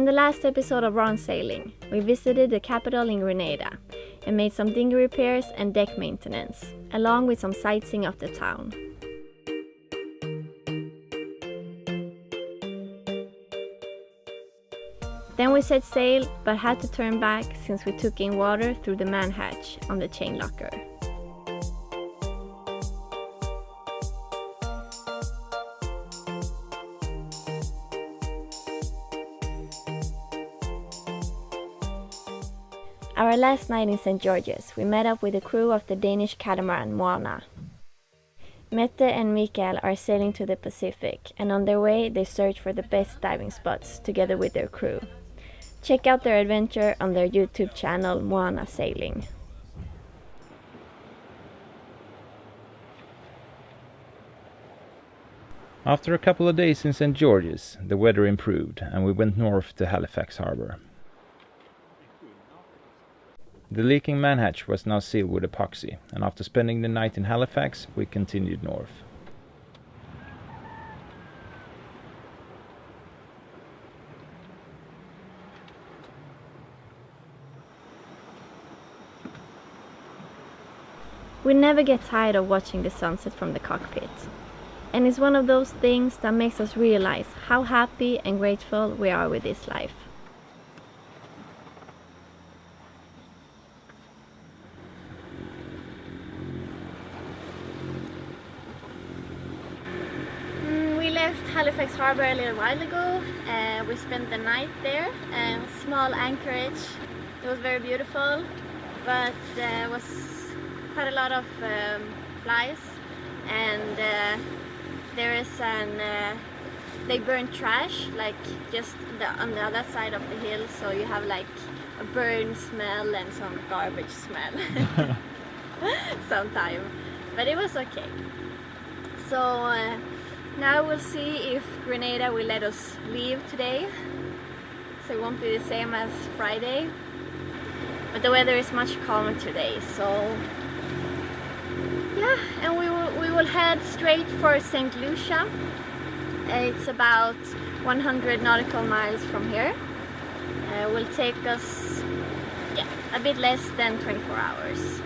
the last episode of Ron Sailing, we visited the capital in Grenada and made some dinghy repairs and deck maintenance, along with some sightseeing of the town. Then we set sail, but had to turn back since we took in water through the man hatch on the chain locker. Our last night in St. George's, we met up with the crew of the Danish catamaran Moana. Mette and Mikael are sailing to the Pacific, and on their way they search for the best diving spots together with their crew. Check out their adventure on their YouTube channel Moana Sailing. After a couple of days in St. George's, the weather improved and we went north to Halifax harbour. The leaking manhatch was now sealed with epoxy, and after spending the night in Halifax, we continued north. We never get tired of watching the sunset from the cockpit. And it's one of those things that makes us realize how happy and grateful we are with this life. We left Halifax Harbour a little while ago. We spent the night there. Small anchorage. It was very beautiful, but was quite a lot of flies, and there is they burn trash like just on the other side of the hill, so you have like a burn smell and some garbage smell sometime, but it was okay. So now we'll see if Grenada will let us leave today, so it won't be the same as Friday, but the weather is much calmer today, so yeah, and we will head straight for St. Lucia. It's about 100 nautical miles from here. It will take us a bit less than 24 hours.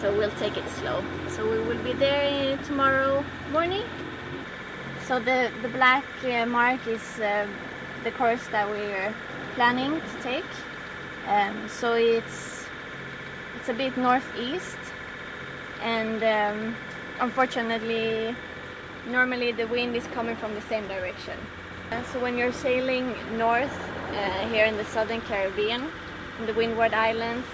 So we'll take it slow. So we will be there tomorrow morning. So the black mark is the course that we're planning to take. So it's a bit northeast. And unfortunately, normally the wind is coming from the same direction. So when you're sailing north here in the southern Caribbean, in the Windward Islands,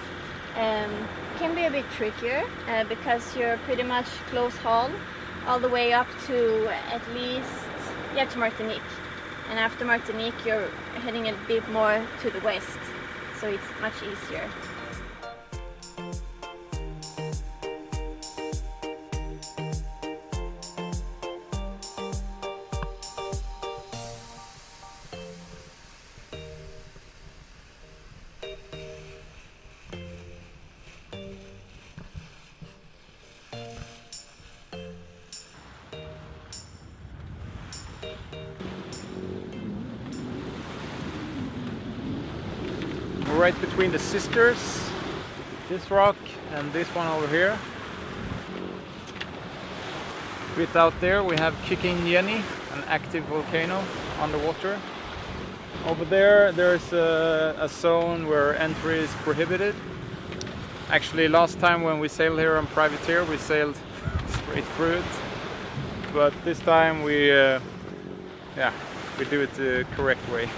it can be a bit trickier because you're pretty much close haul all the way up to at least to Martinique. And after Martinique, you're heading a bit more to the west, so it's much easier. Right between the sisters, this rock and this one over here. A bit out there we have Kicking Jenny, an active volcano underwater. Over there's a zone where entry is prohibited. Actually, last time when we sailed here on privateer, we sailed straight through it, but this time we do it the correct way.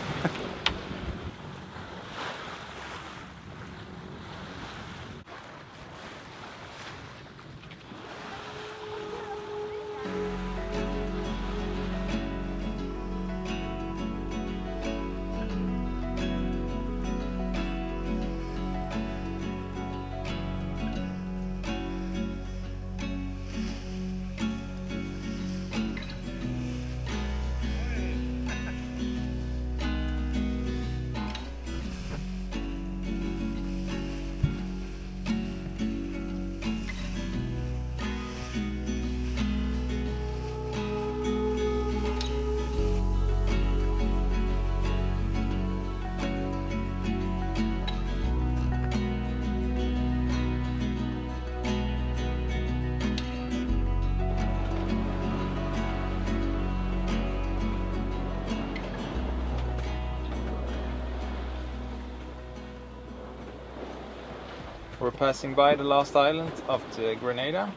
We're passing by the last island of the Grenada,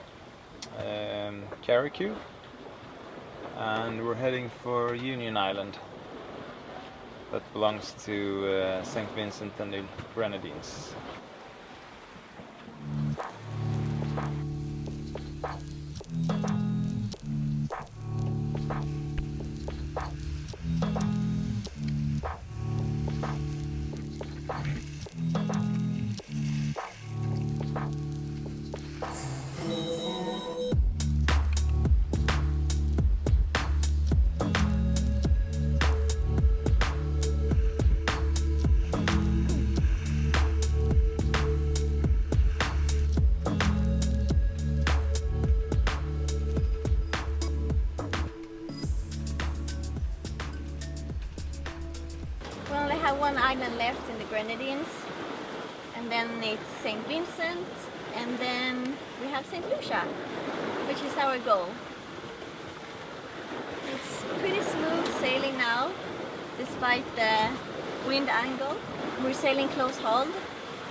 Carriacou, and we're heading for Union Island that belongs to St. Vincent and the Grenadines. We only have one island left in the Grenadines, and then it's St. Vincent, and then we have St. Lucia, which is our goal. It's pretty smooth sailing now, despite the wind angle. We're sailing close hauled,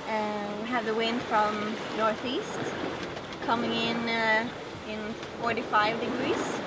we have the wind from northeast, coming in 45 degrees.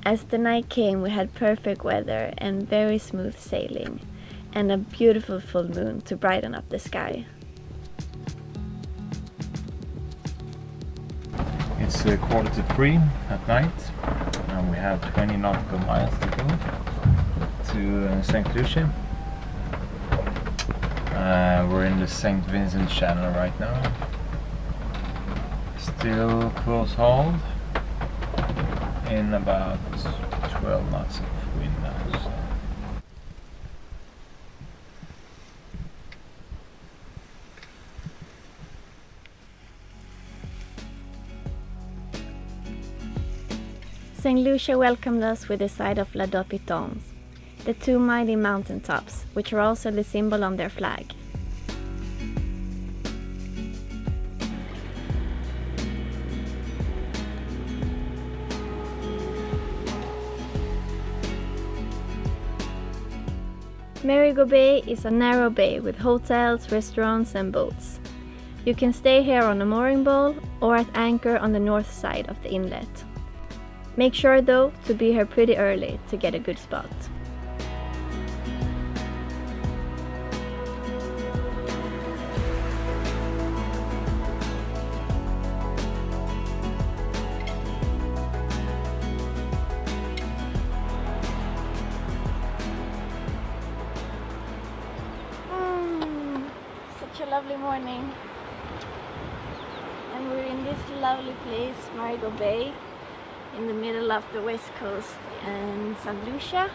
As the night came, we had perfect weather and very smooth sailing, and a beautiful full moon to brighten up the sky. It's 2:45 at night, and we have 20 nautical miles to go to St. Lucia. We're in the St. Vincent Channel right now. Still close hauled, in about 12 knots of wind now. So. St. Lucia welcomed us with the sight of Les Deux Pitons, the two mighty mountain tops, which are also the symbol on their flag. Marigot Bay is a narrow bay with hotels, restaurants and boats. You can stay here on a mooring bowl or at anchor on the north side of the inlet. Make sure though to be here pretty early to get a good spot. Such a lovely morning, and we're in this lovely place, Marigot Bay, in the middle of the west coast and St. Lucia.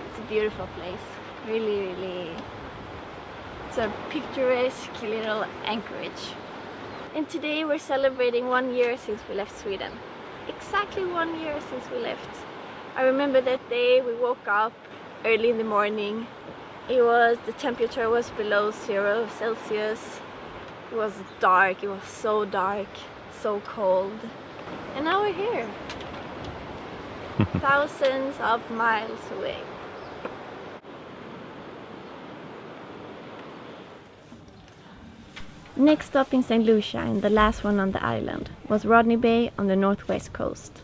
It's a beautiful place, really, it's a picturesque little anchorage. And today we're celebrating 1 year since we left Sweden. Exactly 1 year since we left. I remember that day we woke up early in the morning. The temperature was below 0 Celsius. It was dark, it was so dark, so cold. And now we're here, thousands of miles away. Next stop in St. Lucia, and the last one on the island, was Rodney Bay on the northwest coast.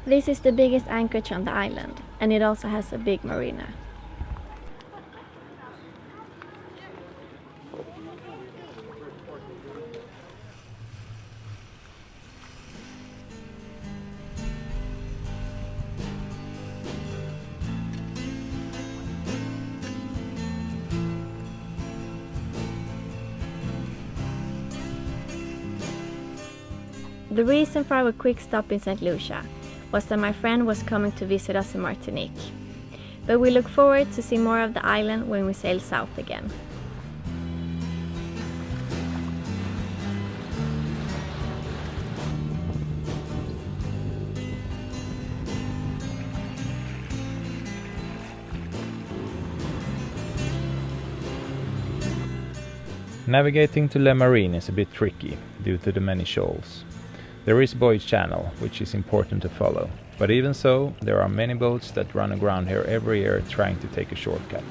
This is the biggest anchorage on the island, and it also has a big marina. The reason for our quick stop in St. Lucia was that my friend was coming to visit us in Martinique. But we look forward to see more of the island when we sail south again. Navigating to Le Marine is a bit tricky due to the many shoals. There is Voyage channel, which is important to follow, but even so, there are many boats that run aground here every year trying to take a shortcut.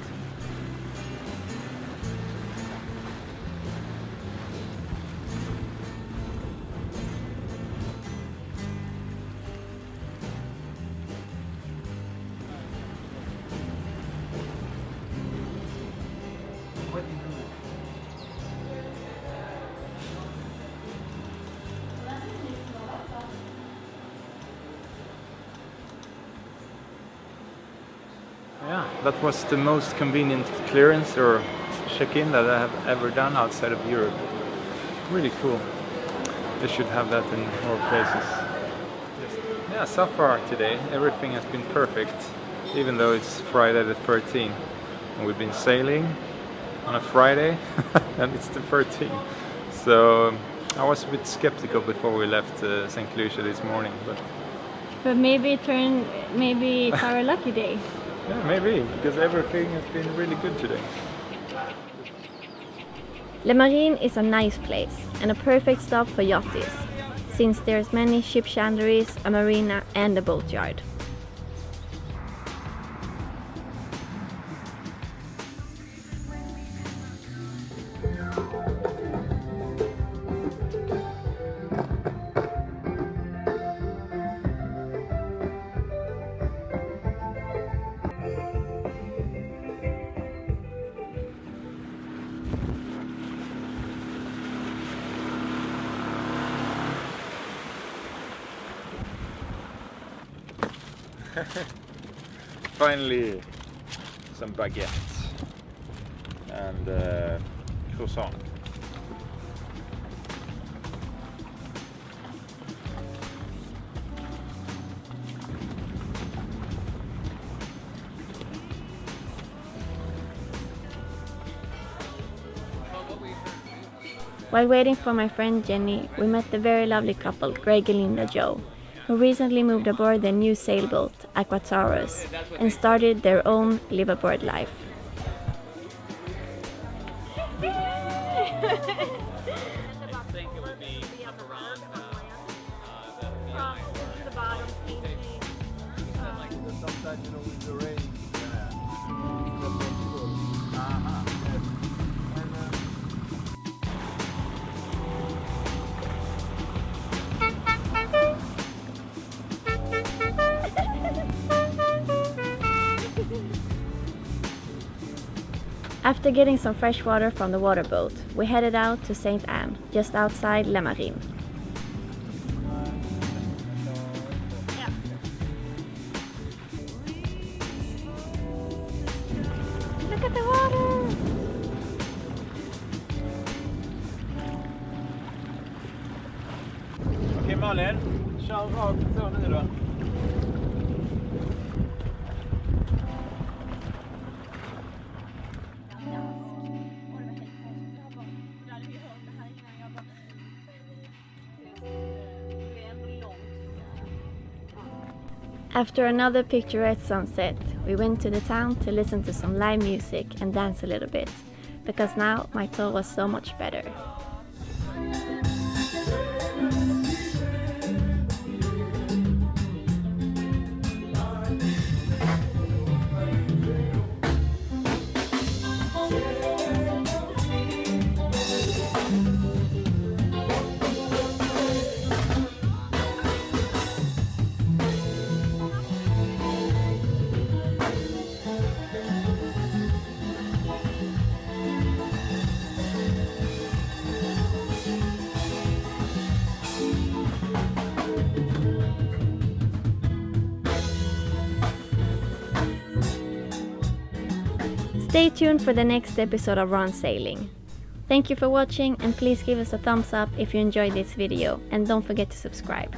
Yeah, that was the most convenient clearance or check-in that I have ever done outside of Europe. Really cool. They should have that in more places. Yeah, so far today everything has been perfect, even though it's Friday the 13th. And we've been sailing on a Friday and it's the 13th. So I was a bit skeptical before we left St. Lucia this morning, But maybe it's our lucky day. Yeah, maybe, because everything has been really good today. Le Marine is a nice place and a perfect stop for yachties, since there's many ship chandleries, a marina and a boatyard. Finally, some baguettes and croissant. While waiting for my friend Jenny, we met the very lovely couple Greg and Linda Joe, who recently moved aboard their new sailboat, Aquataurus, and started their own liveaboard life. After getting some fresh water from the water boat, we headed out to St. Anne, just outside Le Marine. Look at the water! Okej Malin, kör rakt så nu då. After another picturesque sunset, we went to the town to listen to some live music and dance a little bit, because now my toe was so much better. Stay tuned for the next episode of Run Sailing. Thank you for watching, and please give us a thumbs up if you enjoyed this video, and don't forget to subscribe.